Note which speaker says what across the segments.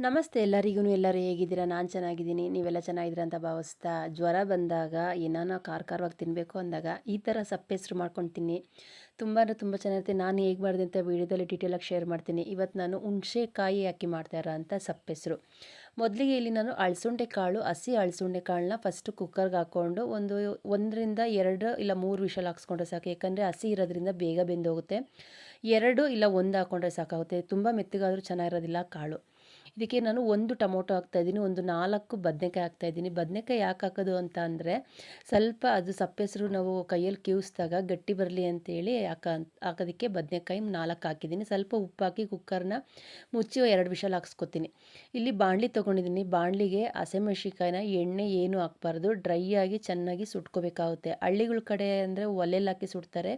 Speaker 1: ನಮಸ್ತೆ ಎಲ್ಲರಿಗೂ. ಎಲ್ಲರೂ ಹೇಗಿದ್ದೀರಾ? ನಾನು ಚೆನ್ನಾಗಿದ್ದೀನಿ, ನೀವೆಲ್ಲ ಚೆನ್ನಾಗಿದ್ದೀರಾ ಅಂತ ಭಾವಿಸ್ತಾ, ಜ್ವರ ಬಂದಾಗ ಏನಾನ ಖಾರವಾಗಿ ತಿನ್ನಬೇಕು ಅಂದಾಗ ಈ ಥರ ಸಪ್ಪೆಸರು ಮಾಡ್ಕೊಂಡು ತಿನ್ನಿ. ತುಂಬ ಅಂದರೆ ತುಂಬ ಚೆನ್ನಾಗಿರುತ್ತೆ. ನಾನು ಹೇಗೆ ಮಾಡಿದೆ ಅಂತ ವೀಡಿಯೋದಲ್ಲಿ ಡೀಟೇಲಾಗಿ ಶೇರ್ ಮಾಡ್ತೀನಿ. ಇವತ್ತು ನಾನು ಹುಣಸೆಕಾಯಿ ಹಾಕಿ ಮಾಡ್ತಾ ಇರೋ ಅಂಥ ಸಪ್ಪೆಸರು. ಮೊದಲಿಗೆ ಇಲ್ಲಿ ನಾನು ಅಳಸಂಡೆ ಕಾಳು, ಹಸಿ ಅಳಸಂಡೆ ಕಾಳನ್ನ ಫಸ್ಟು ಕುಕ್ಕರ್ಗೆ ಹಾಕ್ಕೊಂಡು ಒಂದರಿಂದ 2 ಇಲ್ಲ 3 ವಿಷಲ್ ಹಾಕ್ಸ್ಕೊಂಡ್ರೆ ಸಾಕು. ಯಾಕಂದರೆ ಹಸಿ ಇರೋದ್ರಿಂದ ಬೇಗ ಬೆಂದೋಗುತ್ತೆ. 2 ಇಲ್ಲ 1 ಹಾಕ್ಕೊಂಡ್ರೆ ಸಾಕಾಗುತ್ತೆ. ತುಂಬ ಮೆತ್ತಗಾದರೂ ಚೆನ್ನಾಗಿರೋದಿಲ್ಲ ಕಾಳು. ಇದಕ್ಕೆ ನಾನು 1 ಟೊಮೊಟೊ ಹಾಕ್ತಾಯಿದ್ದೀನಿ, ಒಂದು 4 ಬದನೆಕಾಯಿ ಹಾಕ್ತಾಯಿದ್ದೀನಿ. ಬದನೆಕಾಯಿ ಯಾಕೆ ಹಾಕೋದು ಅಂತ ಅಂದರೆ, ಸ್ವಲ್ಪ ಅದು ಸಪ್ಪೆಸರು ನಾವು ಕೈಯಲ್ಲಿ ಕಿವುಸಿದಾಗ ಗಟ್ಟಿ ಬರಲಿ ಅಂತೇಳಿ ಹಾಕೋದಕ್ಕೆ ಬದನೆಕಾಯಿ 4 ಹಾಕಿದ್ದೀನಿ. ಸ್ವಲ್ಪ ಉಪ್ಪು ಹಾಕಿ ಕುಕ್ಕರ್ನ ಮುಚ್ಚಿ 2 ವಿಷಲ್ ಹಾಕ್ಸ್ಕೊತೀನಿ. ಇಲ್ಲಿ ಬಾಣಲಿ ತೊಗೊಂಡಿದ್ದೀನಿ. ಬಾಣಲಿಗೆ ಹಸಿಮೆಣ್ಸಿಕಾಯಿನ, ಎಣ್ಣೆ ಏನೂ ಹಾಕ್ಬಾರ್ದು, ಡ್ರೈ ಆಗಿ ಚೆನ್ನಾಗಿ ಸುಟ್ಕೋಬೇಕಾಗುತ್ತೆ. ಹಳ್ಳಿಗಳ ಕಡೆ ಅಂದರೆ ಒಲೆಯಲ್ಲಿ ಹಾಕಿ ಸುಡ್ತಾರೆ.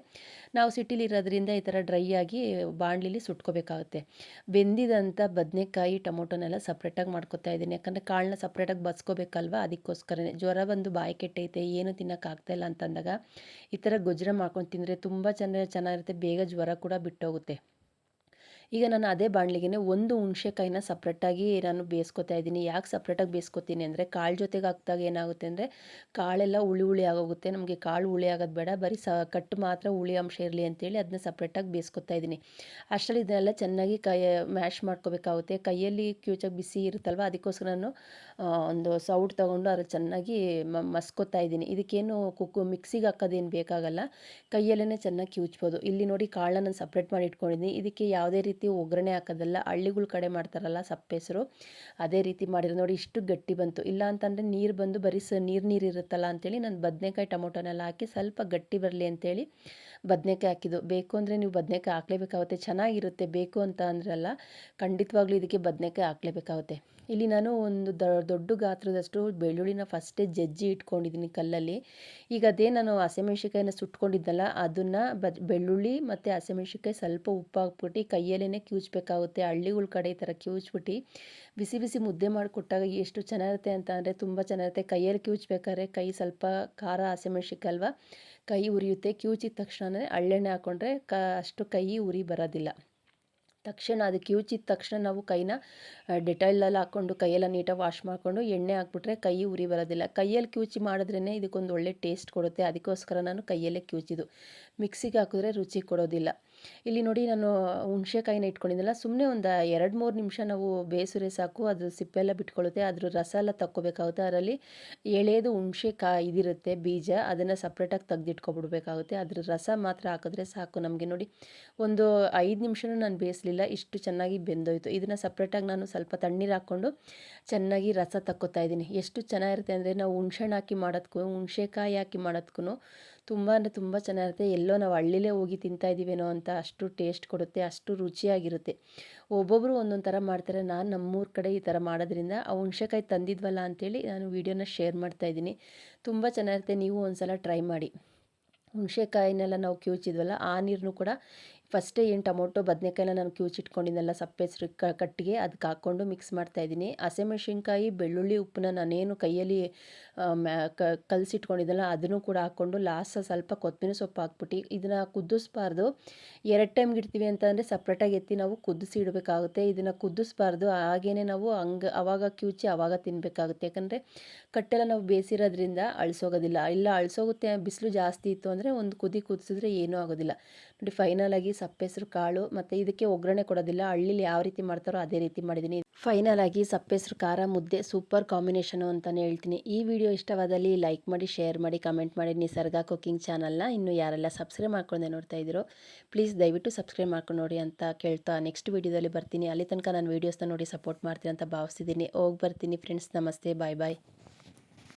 Speaker 1: ನಾವು ಸಿಟಿಲಿ ಇರೋದ್ರಿಂದ ಈ ಥರ ಡ್ರೈ ಆಗಿ ಬಾಣಲಿಲಿ ಸುಟ್ಕೋಬೇಕಾಗುತ್ತೆ. ಬೆಂದಿದಂಥ ಬದನೆಕಾಯಿ ಟೊಮೊಟೊನೆಲ್ಲ ಸಪ್ರೇಟಾಗಿ ಮಾಡ್ಕೊತಾ ಇದ್ದೀನಿ. ಯಾಕಂದರೆ ಕಾಳನ್ನ ಸಪ್ರೇಟಾಗಿ ಬಸ್ಕೋಬೇಕಲ್ವ, ಅದಕ್ಕೋಸ್ಕರನೇ. ಜ್ವರ ಬಂದು ಬಾಯಿ ಕೆಟ್ಟೈತೆ, ಏನು ತಿನ್ನೋಕ್ಕಾಗ್ತಾಯಿಲ್ಲ ಅಂತಂದಾಗ ಈ ಥರ ಗೊಜ್ಜರ ಮಾಡ್ಕೊಂಡು ತಿಂದರೆ ತುಂಬ ಚೆನ್ನಾಗಿರುತ್ತೆ. ಬೇಗ ಜ್ವರ ಕೂಡ ಬಿಟ್ಟೋಗುತ್ತೆ. ಈಗ ನಾನು ಅದೇ ಬಾಣಲಿಗೆ 1 ಹುಣಸೆಕಾಯಿನ ಸಪ್ರೇಟಾಗಿ ನಾನು ಬೇಯಿಸ್ಕೊತಾ ಇದ್ದೀನಿ. ಯಾಕೆ ಸಪ್ರೇಟಾಗಿ ಬೇಯಿಸ್ಕೊತೀನಿ ಅಂದರೆ, ಕಾಳು ಜೊತೆಗೆ ಹಾಕಿದಾಗ ಏನಾಗುತ್ತೆ ಅಂದರೆ ಕಾಳೆಲ್ಲ ಹುಳಿ ಆಗೋಗುತ್ತೆ. ನಮಗೆ ಕಾಳು ಹುಳಿ ಆಗೋದು ಬೇಡ, ಬರೀ ಕಟ್ಟು ಮಾತ್ರ ಹುಳಿ ಅಂಶ ಇರಲಿ ಅಂತೇಳಿ ಅದನ್ನ ಸಪ್ರೇಟಾಗಿ ಬೇಯಿಸ್ಕೊತಾ ಇದ್ದೀನಿ. ಅಷ್ಟರಲ್ಲಿ ಇದನ್ನೆಲ್ಲ ಚೆನ್ನಾಗಿ ಮ್ಯಾಶ್ ಮಾಡ್ಕೋಬೇಕಾಗುತ್ತೆ. ಕೈಯಲ್ಲಿ ಕ್ಯೂಚಾಗಿ ಬಿಸಿ ಇರುತ್ತಲ್ವ, ಅದಕ್ಕೋಸ್ಕರ ನಾನು ಒಂದು ಸೌಟ್ ತೊಗೊಂಡು ಅದ್ರ ಚೆನ್ನಾಗಿ ಮಸ್ಕೊತಾ ಇದ್ದೀನಿ. ಇದಕ್ಕೇನು ಮಿಕ್ಸಿಗೆ ಹಾಕೋದೇನು ಬೇಕಾಗಲ್ಲ, ಕೈಯಲ್ಲೇ ಚೆನ್ನಾಗಿ ಕಿವುಚ್ಬೋದು. ಇಲ್ಲಿ ನೋಡಿ, ಕಾಳನ್ನ ನಾನು ಸಪ್ರೇಟ್ ಮಾಡಿ ಇಟ್ಕೊಂಡಿದ್ದೀನಿ. ಇದಕ್ಕೆ ಯಾವುದೇ ರೀತಿ ಒಗ್ಗರಣೆ ಹಾಕೋದಲ್ಲ. ಹಳ್ಳಿಗಳ ಕಡೆ ಮಾಡ್ತಾರಲ್ಲ ಸಪ್ಪೆಸರು, ಅದೇ ರೀತಿ ಮಾಡಿರೋ ನೋಡಿ. ಇಷ್ಟು ಗಟ್ಟಿ ಬಂತು. ಇಲ್ಲ ಅಂತಂದರೆ ನೀರು ಬಂದು ಬರೀ ನೀರು ಇರುತ್ತಲ್ಲ ಅಂತೇಳಿ ನಾನು ಬದನೆಕಾಯಿ ಟೊಮೊಟೊನೆಲ್ಲ ಹಾಕಿ ಸ್ವಲ್ಪ ಗಟ್ಟಿ ಬರಲಿ ಅಂತೇಳಿ ಬದನೆಕಾಯಿ ಹಾಕಿದ್ದು. ಬೇಕು ಅಂದರೆ ನೀವು ಬದನೆಕಾಯಿ ಹಾಕಲೇಬೇಕಾಗುತ್ತೆ, ಚೆನ್ನಾಗಿರುತ್ತೆ. ಬೇಕು ಅಂತ ಅಂದ್ರಲ್ಲ, ಖಂಡಿತವಾಗ್ಲೂ ಇದಕ್ಕೆ ಬದನೆಕಾಯಿ ಹಾಕಲೇಬೇಕಾಗುತ್ತೆ. ಇಲ್ಲಿ ನಾನು ಒಂದು ದೊಡ್ಡ ಗಾತ್ರದಷ್ಟು ಬೆಳ್ಳುಳ್ಳಿನ ಫಸ್ಟೇ ಜಜ್ಜಿ ಇಟ್ಕೊಂಡಿದ್ದೀನಿ ಕಲ್ಲಲ್ಲಿ. ಈಗ ಅದೇ ನಾನು ಹಸಿಮೆಣ್ಸಿಕಾಯಿನ ಸುಟ್ಕೊಂಡಿದ್ದಲ್ಲ, ಅದನ್ನು ಬೆಳ್ಳುಳ್ಳಿ ಮತ್ತು ಹಸಿಮೆಣ್ಸಿಕಾಯಿ ಸ್ವಲ್ಪ ಉಪ್ಪು ಹಾಕ್ಬಿಟ್ಟು ಕೈಯಲ್ಲೇ ಕಿವುಚ್ಬೇಕಾಗುತ್ತೆ. ಹಳ್ಳಿಗಳ ಕಡೆ ಈ ಥರ ಕಿವುಚ್ಬಿಟ್ಟು ಬಿಸಿ ಬಿಸಿ ಮುದ್ದೆ ಮಾಡಿಕೊಟ್ಟಾಗ ಎಷ್ಟು ಚೆನ್ನಾಗಿರುತ್ತೆ ಅಂತ ಅಂದರೆ ತುಂಬ ಚೆನ್ನಾಗಿರುತ್ತೆ. ಕೈಯಲ್ಲಿ ಕಿವುಚ್ಬೇಕಾದ್ರೆ ಕೈ ಸ್ವಲ್ಪ ಖಾರ ಹಸಿಮೆಣ್ಸಿಕಾಯಿ ಅಲ್ವಾ, ಕೈ ಉರಿಯುತ್ತೆ. ಕಿವುಚಿದ ತಕ್ಷಣವೇ ಹಳ್ಳೆಣ್ಣೆ ಹಾಕ್ಕೊಂಡ್ರೆ ಅಷ್ಟು ಕೈ ಉರಿ ಬರೋದಿಲ್ಲ. ತಕ್ಷಣ ಅದು ಕಿವುಚಿದ ತಕ್ಷಣ ನಾವು ಕೈನ ಡೆಟಾಯ್ಲಲ್ಲಿ ಹಾಕ್ಕೊಂಡು ಕೈಯೆಲ್ಲ ನೀಟಾಗಿ ವಾಶ್ ಮಾಡಿಕೊಂಡು ಎಣ್ಣೆ ಹಾಕ್ಬಿಟ್ರೆ ಕೈ ಉರಿ ಬರೋದಿಲ್ಲ. ಕೈಯಲ್ಲಿ ಕಿವುಚಿ ಮಾಡಿದ್ರೇ ಇದಕ್ಕೊಂದು ಒಳ್ಳೆ ಟೇಸ್ಟ್ ಕೊಡುತ್ತೆ. ಅದಕ್ಕೋಸ್ಕರ ನಾನು ಕೈಯಲ್ಲೇ ಕಿವುಚಿದ್ದು. ಮಿಕ್ಸಿಗೆ ಹಾಕಿದ್ರೆ ರುಚಿ ಕೊಡೋದಿಲ್ಲ. ಇಲ್ಲಿ ನೋಡಿ, ನಾನು ಹುಣಸೆಕಾಯಿನ ಇಟ್ಕೊಂಡಿದ್ದೆನಲ್ಲ, ಸುಮ್ಮನೆ ಒಂದು 2-3 ನಿಮಿಷ ನಾವು ಬೇಯಿಸಿದ್ರೆ ಸಾಕು, ಅದು ಸಿಪ್ಪೆಲ್ಲ ಬಿಟ್ಕೊಳ್ಳುತ್ತೆ. ಅದ್ರ ರಸ ಎಲ್ಲ ತಕ್ಕೋಬೇಕಾಗುತ್ತೆ. ಅದರಲ್ಲಿ ಎಳೆದು ಹುಣಸೆಕಾಯಿ ಇದಿರುತ್ತೆ ಬೀಜ, ಅದನ್ನು ಸಪ್ರೇಟಾಗಿ ತೆಗೆದಿಟ್ಕೊಬಿಡ್ಬೇಕಾಗುತ್ತೆ. ಅದ್ರ ರಸ ಮಾತ್ರ ಹಾಕಿದ್ರೆ ಸಾಕು ನಮಗೆ. ನೋಡಿ, ಒಂದು 5 ನಿಮಿಷನೂ ನಾನು ಬೇಯಿಸಲಿಲ್ಲ, ಇಷ್ಟು ಚೆನ್ನಾಗಿ ಬೆಂದೋಯ್ತು. ಇದನ್ನು ಸಪ್ರೇಟಾಗಿ ನಾನು ಸ್ವಲ್ಪ ತಣ್ಣೀರು ಹಾಕ್ಕೊಂಡು ಚೆನ್ನಾಗಿ ರಸ ತಕ್ಕೋತಾ ಇದ್ದೀನಿ. ಎಷ್ಟು ಚೆನ್ನಾಗಿರುತ್ತೆ ಅಂದರೆ, ನಾವು ಹುಣಸೆಹಣ್ಣು ಹಾಕಿ ಮಾಡೋದಕ್ಕೂ ಹುಣಸೆಕಾಯಿ ಹಾಕಿ ಮಾಡೋದಕ್ಕೂ ತುಂಬ ಅಂದರೆ ತುಂಬ ಚೆನ್ನಾಗಿರುತ್ತೆ. ಎಲ್ಲೋ ನಾವು ಹಳ್ಳಿಲೇ ಹೋಗಿ ತಿಂತಾಯಿದ್ದೀವೇನೋ ಅಂತ ಅಷ್ಟು ಟೇಸ್ಟ್ ಕೊಡುತ್ತೆ, ಅಷ್ಟು ರುಚಿಯಾಗಿರುತ್ತೆ. ಒಬ್ಬೊಬ್ಬರು ಒಂದೊಂದು ಥರ ಮಾಡ್ತಾರೆ. ನಾನು ನಮ್ಮೂರ ಕಡೆ ಈ ಥರ ಮಾಡೋದ್ರಿಂದ ಆ ಹುಣಸೆಕಾಯಿ ತಂದಿದ್ವಲ್ಲ ಅಂಥೇಳಿ ನಾನು ವೀಡಿಯೋನ ಶೇರ್ ಮಾಡ್ತಾಯಿದ್ದೀನಿ. ತುಂಬ ಚೆನ್ನಾಗಿರುತ್ತೆ. ನೀವು ಒಂದು ಸಲ ಟ್ರೈ ಮಾಡಿ. ಹುಣಸೆಕಾಯಿನೆಲ್ಲ ನಾವು ಕಿವುಚಿದ್ವಲ್ಲ, ಆ ನೀರನ್ನು ಕೂಡ ಫಸ್ಟೇ ಏನು ಟೊಮೊಟೊ ಬದನೆಕಾಯಿನ ನಾನು ಕಿವುಚಿಟ್ಕೊಂಡಿದ್ದೆನಲ್ಲ ಸಪ್ಪೆಸರು ಕಟ್ಟಿಗೆ, ಅದಕ್ಕೆ ಹಾಕ್ಕೊಂಡು ಮಿಕ್ಸ್ ಮಾಡ್ತಾಯಿದ್ದೀನಿ. ಹಸಿಮೆಣ್ಸಿನ್ಕಾಯಿ, ಬೆಳ್ಳುಳ್ಳಿ, ಉಪ್ಪನ್ನ ನಾನೇನು ಕೈಯಲ್ಲಿ ಕಲಸಿಟ್ಕೊಂಡಿದ್ದೆನಲ್ಲ ಅದನ್ನು ಕೂಡ ಹಾಕ್ಕೊಂಡು ಲಾಸ್ಟ್ ಸ್ವಲ್ಪ ಕೊತ್ತಂಬರಿ ಸೊಪ್ಪು ಹಾಕ್ಬಿಟ್ಟು ಇದನ್ನು ಕುದಿಸ್ಬಾರ್ದು. 2 ಟೈಮ್ಗೆ ಇಡ್ತೀವಿ ಅಂತಂದರೆ ಸಪ್ರೇಟಾಗಿ ಎತ್ತಿ ನಾವು ಕುದಿಸಿ ಇಡಬೇಕಾಗುತ್ತೆ. ಇದನ್ನು ಕುದಿಸ್ಬಾರ್ದು, ಹಾಗೇ ನಾವು ಆವಾಗ ಕಿವುಚಿ ಆವಾಗ ತಿನ್ನಬೇಕಾಗುತ್ತೆ. ಯಾಕಂದರೆ ಕಟ್ಟೆಲ್ಲ ನಾವು ಬೇಯಿಸಿರೋದ್ರಿಂದ ಅಳಿಸೋಗೋದಿಲ್ಲ. ಇಲ್ಲ ಅಳಿಸೋಗುತ್ತೆ, ಬಿಸಿಲು ಜಾಸ್ತಿ ಇತ್ತು ಅಂದರೆ ಒಂದು ಕುದಿಸಿದ್ರೆ ಏನೂ ಆಗೋದಿಲ್ಲ. ನೋಡಿ, ಫೈನಲ್ ಆಗಿ ಸಪ್ಪೆಸರು ಕಾಳು ಮತ್ತು ಇದಕ್ಕೆ ಒಗ್ಗರಣೆ ಕೊಡೋದಿಲ್ಲ. ಹಳ್ಳಿಲಿ ಯಾವ ರೀತಿ ಮಾಡ್ತಾರೋ ಅದೇ ರೀತಿ ಮಾಡಿದ್ದೀನಿ. ಫೈನಲ್ ಆಗಿ ಸಪ್ಪೆಸರು ಖಾರ ಮುದ್ದೆ ಸೂಪರ್ ಕಾಂಬಿನೇಷನು ಅಂತಲೇ ಹೇಳ್ತೀನಿ. ಈ ವಿಡಿಯೋ ಇಷ್ಟವಾದಲ್ಲಿ ಲೈಕ್ ಮಾಡಿ, ಶೇರ್ ಮಾಡಿ, ಕಮೆಂಟ್ ಮಾಡಿ. ನಿಸರ್ಗ ಕುಕಿಂಗ್ ಚಾನಲ್ನ ಇನ್ನೂ ಯಾರೆಲ್ಲ ಸಬ್ಸ್ಕ್ರೈಬ್ ಮಾಡ್ಕೊಂಡೆ ನೋಡ್ತಾ ಇದ್ದೀರೋ ಪ್ಲೀಸ್ ದಯವಿಟ್ಟು ಸಬ್ಸ್ಕ್ರೈಬ್ ಮಾಡ್ಕೊಂಡು ನೋಡಿ ಅಂತ ಕೇಳ್ತಾ ನೆಕ್ಸ್ಟ್ ವಿಡಿಯೋದಲ್ಲಿ ಬರ್ತೀನಿ. ಅಲ್ಲಿ ತನಕ ನಾನು ವೀಡಿಯೋಸ್ನ ನೋಡಿ ಸಪೋರ್ಟ್ ಮಾಡ್ತೀನಿ ಅಂತ ಭಾವಿಸ್ತಿದ್ದೀನಿ. ಹೋಗಿ ಬರ್ತೀನಿ ಫ್ರೆಂಡ್ಸ್. ನಮಸ್ತೆ, ಬಾಯ್ ಬಾಯ್.